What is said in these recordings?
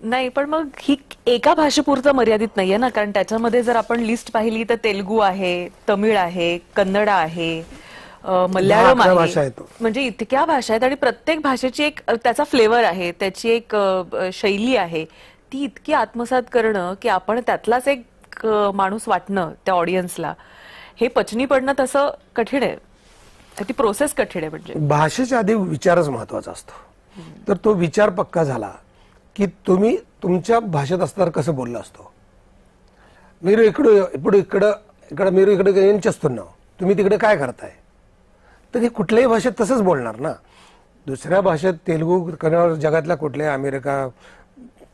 नाही, पण मग ही एका भाषेपुरतं मर्यादित नाहीये ना, कारण त्याच्यामध्ये जर आपण लिस्ट पाहिली तर तेलुगू आहे, तमिळ आहे, कन्नडा आहे, मल्याळम 10-11 आहे. भाषा आहेत. म्हणजे इतक्या भाषा आहेत आणि प्रत्येक भाषेची एक त्याचा फ्लेवर आहे, त्याची एक शैली आहे. ती इतकी आत्मसात करणं की आपण त्यातलाच एक माणूस वाटणं त्या ऑडियन्सला, हे पचनी पडणं तसं कठीण आहे. ती प्रोसेस कठीण आहे म्हणजे. भाषेच्या आधी विचारच महत्वाचा असतो. तर तो विचार पक्का झाला की तुम्ही तुमच्या भाषेत असताना कसं बोलला असतो. మీరు ఇప్పుడు ఇప్పుడు ఇక్కడ ఇక్కడ మీరు ఇక్కడ ఏం చేస్తున్నావు, तुम्ही तिकडे काय करताय. तर हे कुठल्याही भाषेत तसंच बोलणार ना. दुसऱ्या भाषेत तेलुगू कन्नड जगातल्या कुठल्या अमेरिका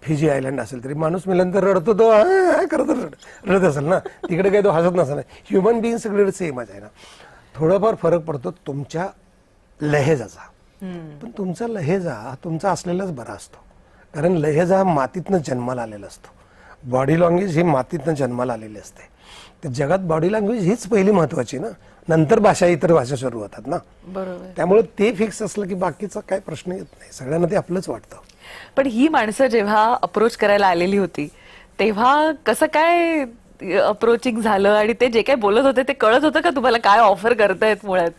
फिजी आयलंड असेल तरी माणूस मेल्यानंतर रडतो तो करत रडत असेल ना. तिकडे काही तो हसत नसेल. ह्युमन बिईंग सगळे सेमच आहे ना. थोडाफार फरक पडतो तुमच्या लहेजाचा. पण तुमचा लहेजा तुमचा असलेलाच बरा असतो. कारण लहेजा हा मातीतनं जन्माला आलेला असतो. बॉडी लँग्वेज ही मातीतनं जन्माला आलेली असते. तर जगात बॉडी लँग्वेज हीच पहिली महत्वाची ना. नंतर भाषा इतर भाषा सुरू होतात ना. बरोबर. त्यामुळे ते फिक्स असलं की बाकीचा काय प्रश्न येत नाही. सगळ्यांना ते आपलंच वाटतं. पण ही माणसं जेव्हा अप्रोच करायला आलेली होती तेव्हा कसं काय अप्रोचिंग झालं आणि ते जे काय बोलत होते ते कळत होतं का तुम्हाला काय ऑफर करतायत मुळात?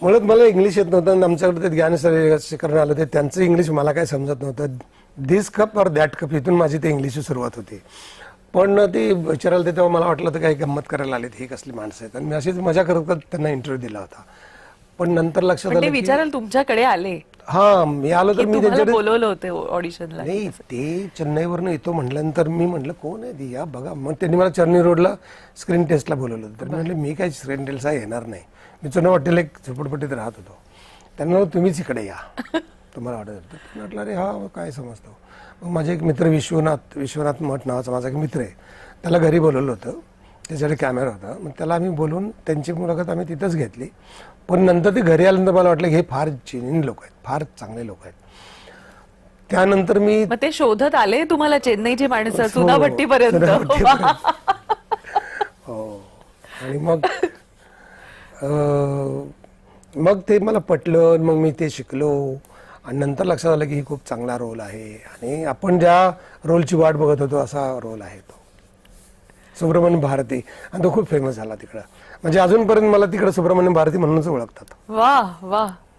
मुळात मला इंग्लिश येत नव्हतं आणि आमच्याकडे ते ज्ञान शिकरण आलं ते त्यांचं इंग्लिश मला काय समजत नव्हतं. दिस कप और दॅट कप इथून माझी ते इंग्लिशची सुरुवात होती. पण ते विचारायला ते तेव्हा मला वाटलं तर काही गंमत करायला आलेत, ही कसली माणसं आहेत. आणि मी अशीच मजा करत त्यांना इंटरव्ह्यू दिला होता. पण नंतर लक्षात पण ते आलं की विचारायला तुमच्याकडे आले हा मी आलो तर की मी तुम्हाला त्यांच्याकडे बोलवलं होतं ऑडिशनला? नाही, ते चेन्नईवरनं येतो म्हटल्यानंतर मी म्हटलं कोण आहे ती, या बघा. मग त्यांनी मला चर्नी रोडला स्क्रीन टेस्टला बोलवलं होतं. तर मी म्हटलं मी काही स्क्रीन टेस्टला येणार नाही. मी चुना हॉटेल एक झोपडपट्टीत राहत होतो. त्यांना म्हटलं तुम्हीच इकडे या, तुम्हाला वाटत होतं. मी म्हटलं अरे हा काय समजतो. मग माझे एक मित्र विश्वनाथ मठ नावाचा माझा एक मित्र आहे, त्याला घरी बोलवलं होतं. त्याच्याकडे कॅमेरा होता. मग त्याला आम्ही बोलून त्यांची मुलाखत आम्ही तिथंच घेतली. पण नंतर ते घरी आल्यानंतर मला वाटलं की हे फार जेन्युइन लोक आहेत, फार चांगले लोक आहेत. त्यानंतर मी मग ते शोधत आले तुम्हाला चेन्नईची माणसं चुनाभट्टीपर्यंत? हो. आणि मग ते मला पटलं. मग मी ते शिकलो आणि नंतर लक्षात आलं की ही खूप चांगला रोल आहे आणि आपण ज्या रोलची वाट बघत होतो असा रोल आहे तो. सुब्रमण्यम भारती, आणि तो खूप फेमस झाला तिकडं. म्हणजे अजूनपर्यंत मला तिकडे सुब्रमण्यम भारती म्हणूनच ओळखतात. वाह वाह.